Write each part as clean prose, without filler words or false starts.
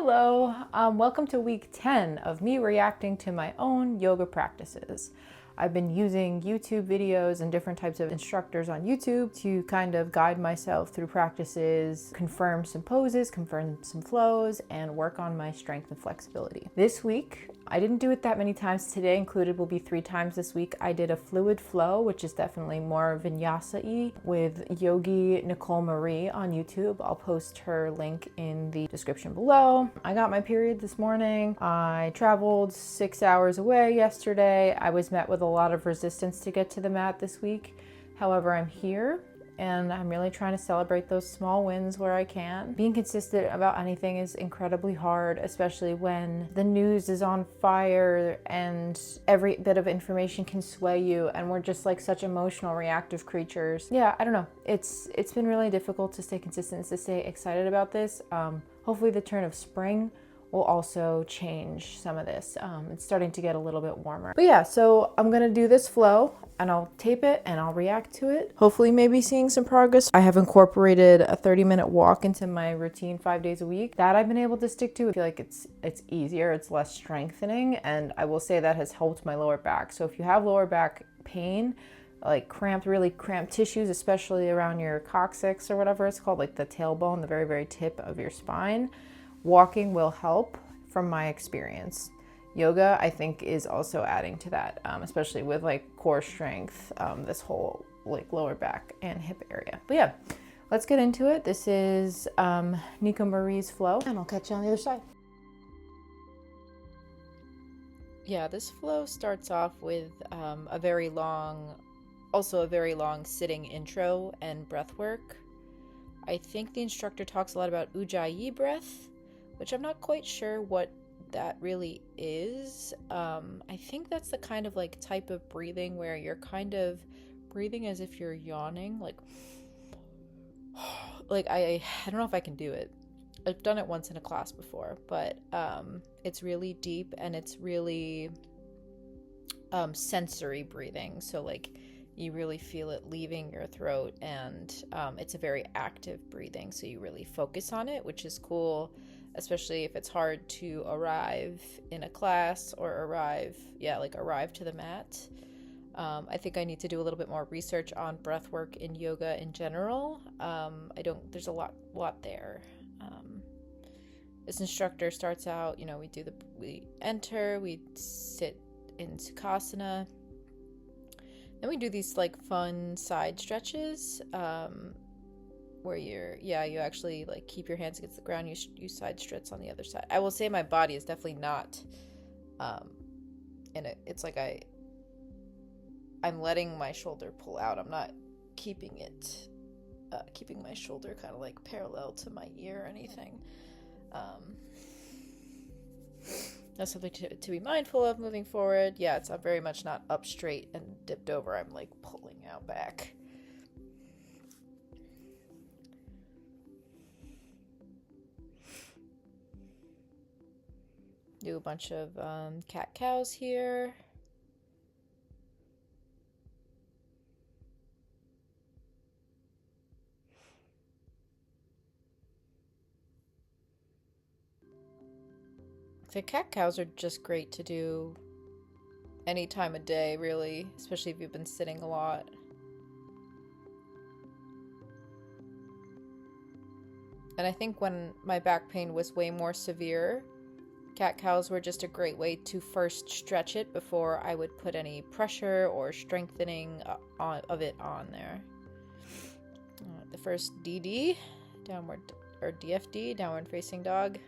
Hello, welcome to week 10 of me reacting to my own yoga practices. I've been using YouTube videos and different types of instructors on YouTube to kind of guide myself through practices, confirm some poses, confirm some flows, and work on my strength and flexibility. This week, I didn't do it that many times. Today included will be 3 times this week. I did a fluid flow, which is definitely more vinyasa-y, with Yogi Nicole Marie on YouTube. I'll post her link in the description below. I got my period this morning. I traveled 6 hours away yesterday. I was met with a lot of resistance to get to the mat this week. However, I'm here and I'm really trying to celebrate those small wins where I can. Being consistent about anything is incredibly hard, especially when the news is on fire and every bit of information can sway you, and we're just like such emotional, reactive creatures. Yeah, I don't know. It's been really difficult to stay consistent, to stay excited about this. Hopefully the turn of spring will also change some of this. It's starting to get a little bit warmer. But yeah, so I'm gonna do this flow and I'll tape it and I'll react to it. Hopefully maybe seeing some progress. I have incorporated a 30-minute walk into my routine 5 days a week. That I've been able to stick to. I feel like it's easier, it's less strengthening, and I will say that has helped my lower back. So if you have lower back pain, like really cramped tissues, especially around your coccyx or whatever it's called, like the tailbone, the very, very tip of your spine, walking will help from my experience. Yoga, I think, is also adding to that, especially with like core strength, this whole like lower back and hip area. But yeah, let's get into it. This is Nika Marie's flow, and I'll catch you on the other side. Yeah, this flow starts off with a very long sitting intro and breath work. I think the instructor talks a lot about ujjayi breath, which I'm not quite sure what that really is. I think that's the kind of like type of breathing where you're kind of breathing as if you're yawning, like I don't know if I can do it. I've done it once in a class before, but it's really deep and it's really sensory breathing. So like you really feel it leaving your throat, and it's a very active breathing, so you really focus on it, which is cool, especially if it's hard to arrive in a class or arrive to the mat. I think I need to do a little bit more research on breath work in yoga in general. There's a lot there. This instructor starts out, we enter, we sit in Sukhasana. Then we do these like fun side stretches where you actually like keep your hands against the ground. You side stretch on the other side. I will say my body is definitely not in it. It's like I'm letting my shoulder pull out. I'm not keeping my shoulder kind of like parallel to my ear or anything. That's something to be mindful of moving forward. Yeah, I'm very much not up straight and dipped over. I'm like pulling out back. Do a bunch of cat-cows here. The cat-cows are just great to do any time of day, really, especially if you've been sitting a lot. And I think when my back pain was way more severe, cat-cows were just a great way to first stretch it before I would put any pressure or strengthening of it on there. The first DD, DFD, downward facing dog.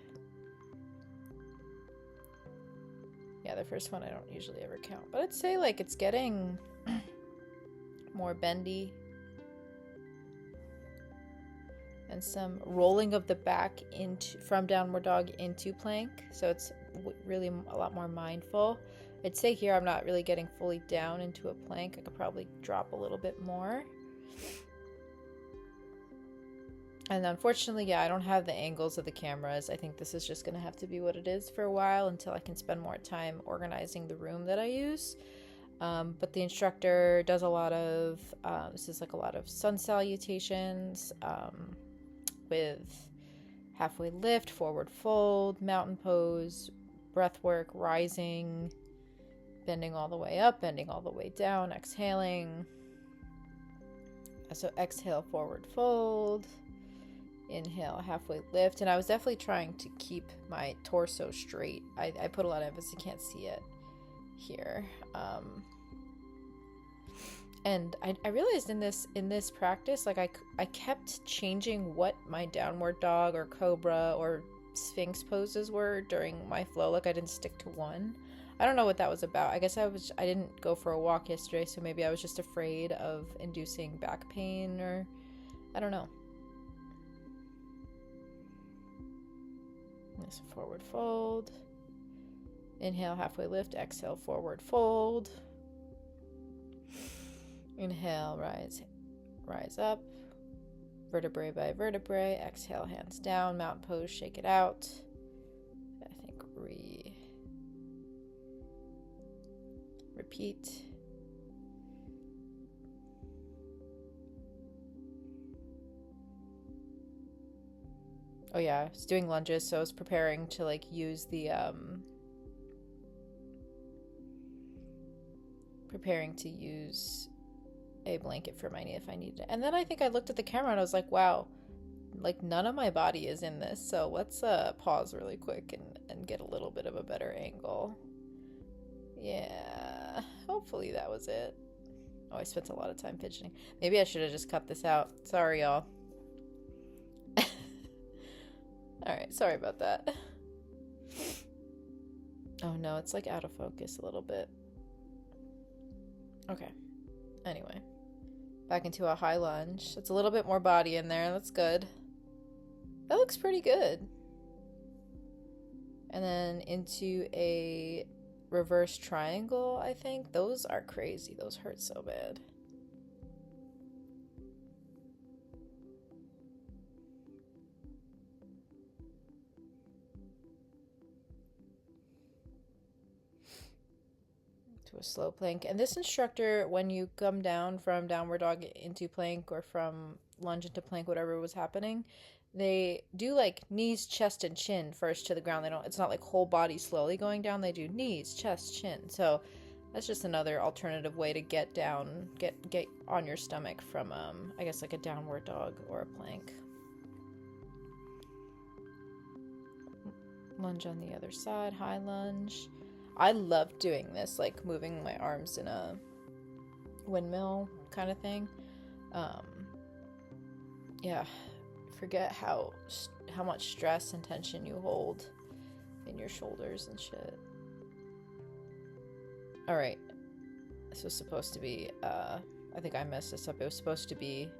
Yeah, the first one I don't usually ever count, but I'd say like it's getting more bendy. And some rolling of the back from downward dog into plank, so it's really a lot more mindful. I'd say here I'm not really getting fully down into a plank. I could probably drop a little bit more. And unfortunately, yeah, I don't have the angles of the cameras. I think this is just going to have to be what it is for a while until I can spend more time organizing the room that I use. But the instructor does a lot of, this is like a lot of sun salutations with halfway lift, forward fold, mountain pose, breath work, rising, bending all the way up, bending all the way down, exhaling. So exhale, forward fold, inhale, halfway lift. And I was definitely trying to keep my torso straight. I put a lot of emphasis, you can't see it here. And I realized in this practice, like I kept changing what my downward dog or cobra or sphinx poses were during my flow. Like I didn't stick to one. I don't know what that was about. I guess I didn't go for a walk yesterday, so maybe I was just afraid of inducing back pain, or I don't know. This forward fold. Inhale, halfway lift, exhale, forward fold. Inhale, rise up, vertebrae by vertebrae. Exhale, hands down, mountain pose, shake it out. I think repeat. Oh yeah, I was doing lunges, so I was preparing to like use the a blanket for my knee if I needed it. And then I think I looked at the camera and I was like, wow, like none of my body is in this, so let's pause really quick and get a little bit of a better angle. Yeah, hopefully that was it. Oh, I spent a lot of time fidgeting. Maybe I should have just cut this out. Sorry, y'all. Alright, sorry about that. Oh no, it's like out of focus a little bit. Okay. Anyway. Back into a high lunge. It's a little bit more body in there. That's good. That looks pretty good. And then into a reverse triangle, I think. Those are crazy. Those hurt so bad. To a slow plank. And this instructor, when you come down from downward dog into plank or from lunge into plank, whatever was happening, they do like knees, chest, and chin first to the ground. It's not like whole body slowly going down. They do knees, chest, chin. So that's just another alternative way to get down, get on your stomach from I guess like a downward dog or a plank. Lunge on the other side, high lunge. I love doing this, like moving my arms in a windmill kind of thing. Yeah, forget how much stress and tension you hold in your shoulders and shit. All right, this was supposed to be, I think I messed this up. It was supposed to be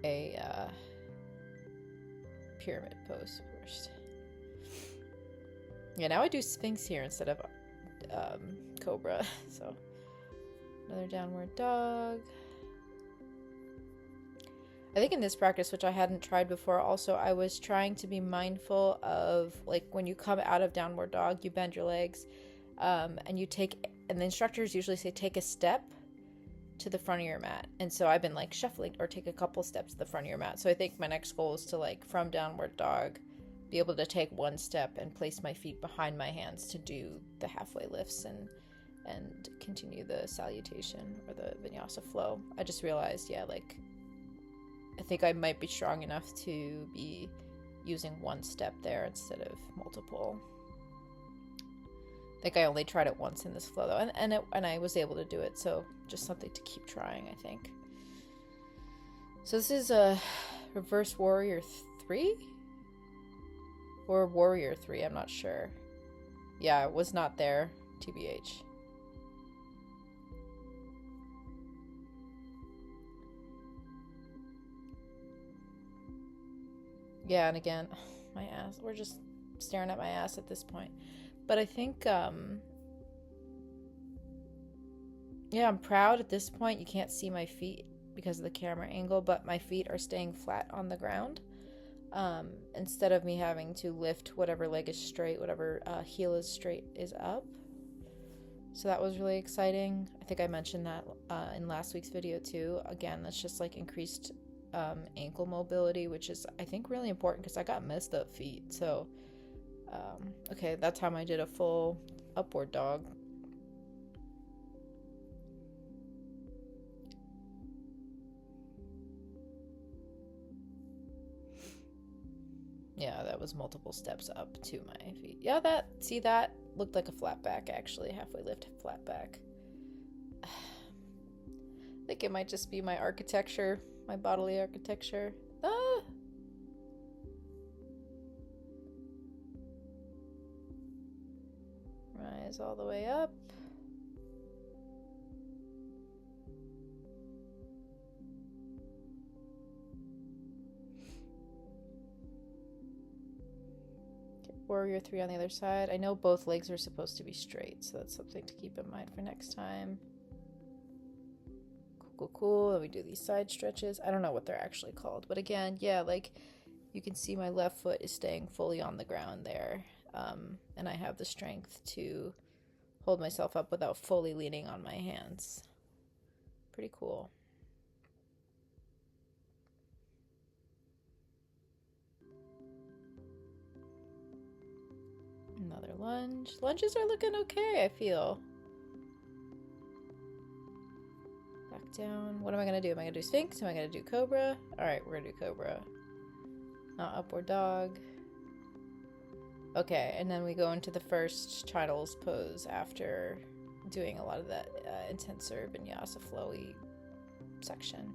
a pyramid pose first. Yeah, now I do Sphinx here instead of Cobra. So, another downward dog. I think in this practice, which I hadn't tried before, also, I was trying to be mindful of, like, when you come out of downward dog, you bend your legs, and the instructors usually say, take a step to the front of your mat. And so I've been, like, shuffling, or take a couple steps to the front of your mat. So I think my next goal is to, like, from downward dog, be able to take one step and place my feet behind my hands to do the halfway lifts and continue the salutation or the vinyasa flow. I just realized, yeah, like, I think I might be strong enough to be using one step there instead of multiple. I think I only tried it once in this flow though, and I was able to do it, so just something to keep trying, I think. So this is a reverse warrior 3? Or warrior 3, I'm not sure. Yeah, it was not there, TBH. Yeah, and again, my ass. We're just staring at my ass at this point. But I think, yeah, I'm proud at this point. You can't see my feet because of the camera angle, but my feet are staying flat on the ground. Instead of me having to lift whatever leg is straight, whatever heel is straight is up. So that was really exciting. I think I mentioned that in last week's video too. Again, that's just like increased ankle mobility, which is, I think, really important because I got messed up feet. So, okay, that time I did a full upward dog. Yeah, that was multiple steps up to my feet. Yeah, that looked like a flat back, actually. Halfway lift, flat back. I think it might just be my architecture, my bodily architecture. Ah! Rise all the way up. Warrior 3 on the other side. I know both legs are supposed to be straight, so that's something to keep in mind for next time. Cool. And we do these side stretches. I don't know what they're actually called, but again, yeah, like you can see my left foot is staying fully on the ground there, and I have the strength to hold myself up without fully leaning on my hands. Pretty cool. Another lunge. Lunges are looking okay, I feel. Back down. What am I going to do? Am I going to do Sphinx? Am I going to do Cobra? Alright, we're going to do Cobra. Not upward dog. Okay, and then we go into the first Child's pose after doing a lot of that intenser vinyasa flowy section.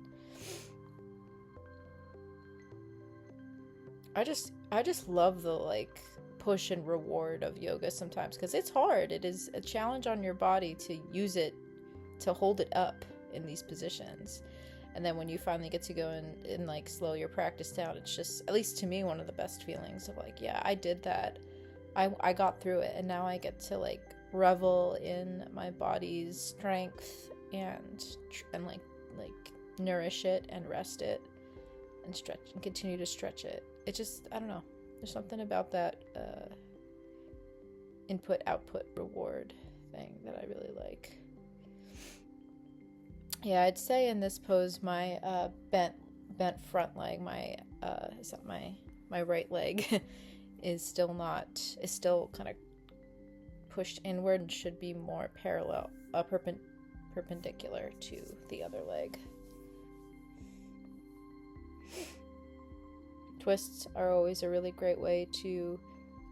I just love the like push and reward of yoga sometimes because it's hard. It is a challenge on your body to use it, to hold it up in these positions. And then when you finally get to go and like slow your practice down, it's just, at least to me, one of the best feelings of like, yeah, I did that. I got through it, and now I get to like revel in my body's strength and like nourish it and rest it and stretch and continue to stretch it. It just, I don't know. There's something about that input-output reward thing that I really like. Yeah, I'd say in this pose, my bent front leg, my right leg, is still kind of pushed inward and should be more parallel, perpendicular to the other leg. Twists are always a really great way to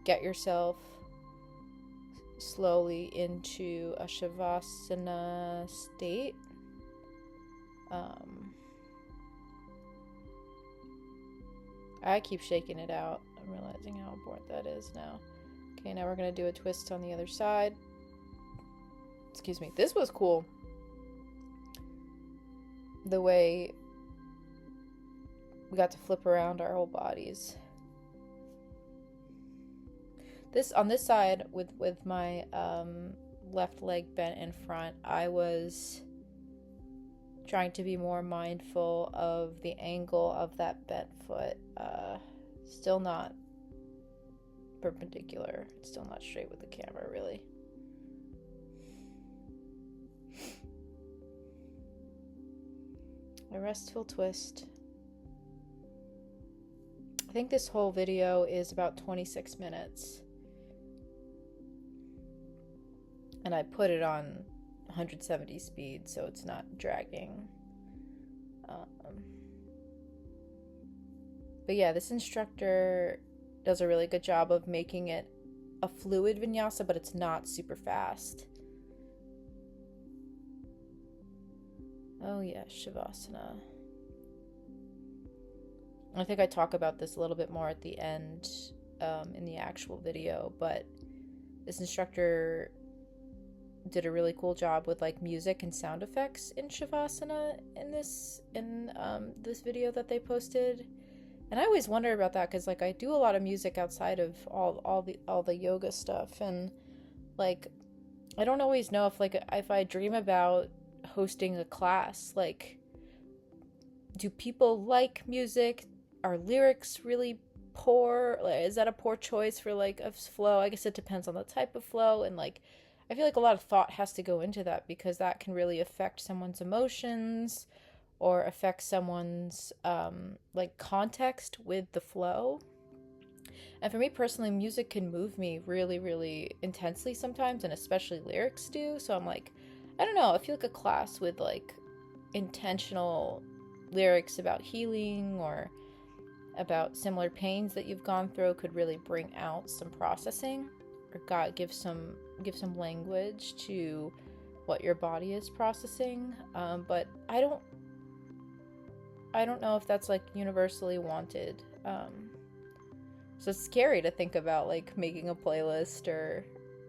get yourself slowly into a shavasana state. I keep shaking it out. I'm realizing how important that is now. Okay, now we're going to do a twist on the other side. Excuse me. This was cool. The way we got to flip around our whole bodies. On this side, with my left leg bent in front, I was trying to be more mindful of the angle of that bent foot. Still not perpendicular. It's still not straight with the camera, really. A restful twist. I think this whole video is about 26 minutes. And I put it on 170 speed, so it's not dragging. But yeah, this instructor does a really good job of making it a fluid vinyasa, but it's not super fast. Oh yeah, Shavasana. I think I talk about this a little bit more at the end in the actual video, but this instructor did a really cool job with like music and sound effects in Shavasana in this video that they posted. And I always wonder about that because like I do a lot of music outside of all the yoga stuff, and like I don't always know if I dream about hosting a class, like do people like music? Are lyrics really poor? Like, is that a poor choice for like a flow? I guess it depends on the type of flow, and like I feel like a lot of thought has to go into that because that can really affect someone's emotions or affect someone's like context with the flow. And for me personally, music can move me really, really intensely sometimes, and especially lyrics do. So I'm like, I don't know, I feel like a class with like intentional lyrics about healing or about similar pains that you've gone through could really bring out some processing, or God give some language to what your body is processing. But I don't know if that's like universally wanted. So it's scary to think about like making a playlist or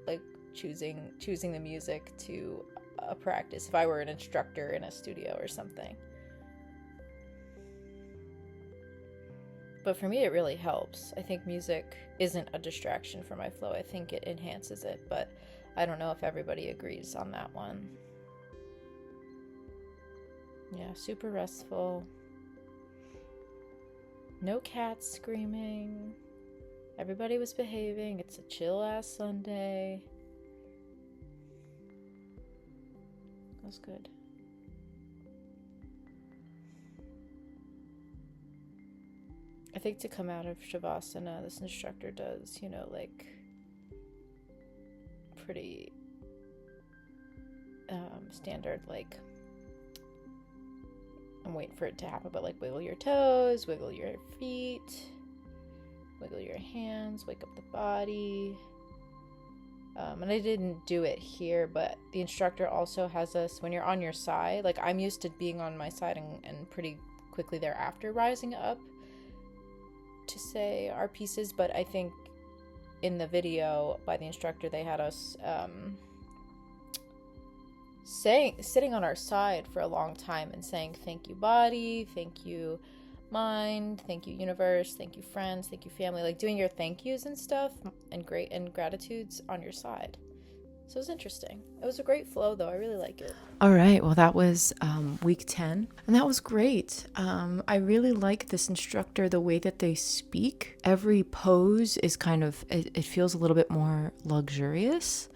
like choosing the music to a practice if I were an instructor in a studio or something. But for me, it really helps. I think music isn't a distraction for my flow. I think it enhances it, but I don't know if everybody agrees on that one. Yeah, super restful. No cats screaming. Everybody was behaving. It's a chill-ass Sunday. That was good. I think to come out of Shavasana, this instructor does, like pretty standard, like, I'm waiting for it to happen, but like wiggle your toes, wiggle your feet, wiggle your hands, wake up the body. And I didn't do it here, but the instructor also has us, when you're on your side, like I'm used to being on my side and pretty quickly thereafter rising up to say our pieces, but I think in the video by the instructor they had us sitting on our side for a long time and saying thank you body, thank you mind, thank you universe, thank you friends, thank you family, like doing your thank yous and stuff and gratitudes on your side. So it was interesting. It was a great flow though. I really like it. All right. Well, that was week 10 and that was great. I really like this instructor, the way that they speak. Every pose is kind of, it feels a little bit more luxurious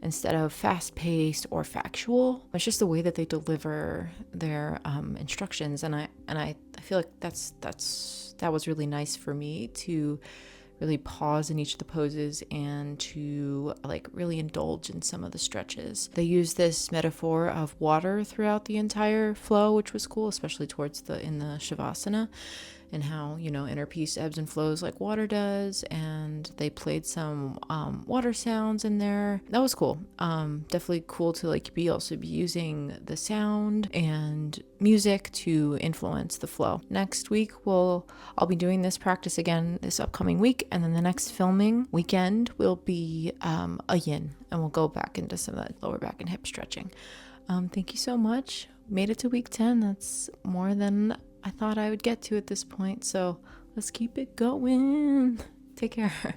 instead of fast paced or factual. It's just the way that they deliver their instructions. And I feel like that was really nice for me to really pause in each of the poses and to like really indulge in some of the stretches. They use this metaphor of water throughout the entire flow, which was cool, especially towards in the Shavasana, and how, inner peace ebbs and flows like water does. And they played some water sounds in there. That was cool. Definitely cool to like also be using the sound and music to influence the flow. Next week I'll be doing this practice again this upcoming week, and then the next filming weekend will be a yin, and we'll go back into some of that lower back and hip stretching. Thank you so much. Made it to week 10. That's more than I thought I would get to at this point, so let's keep it going. Take care.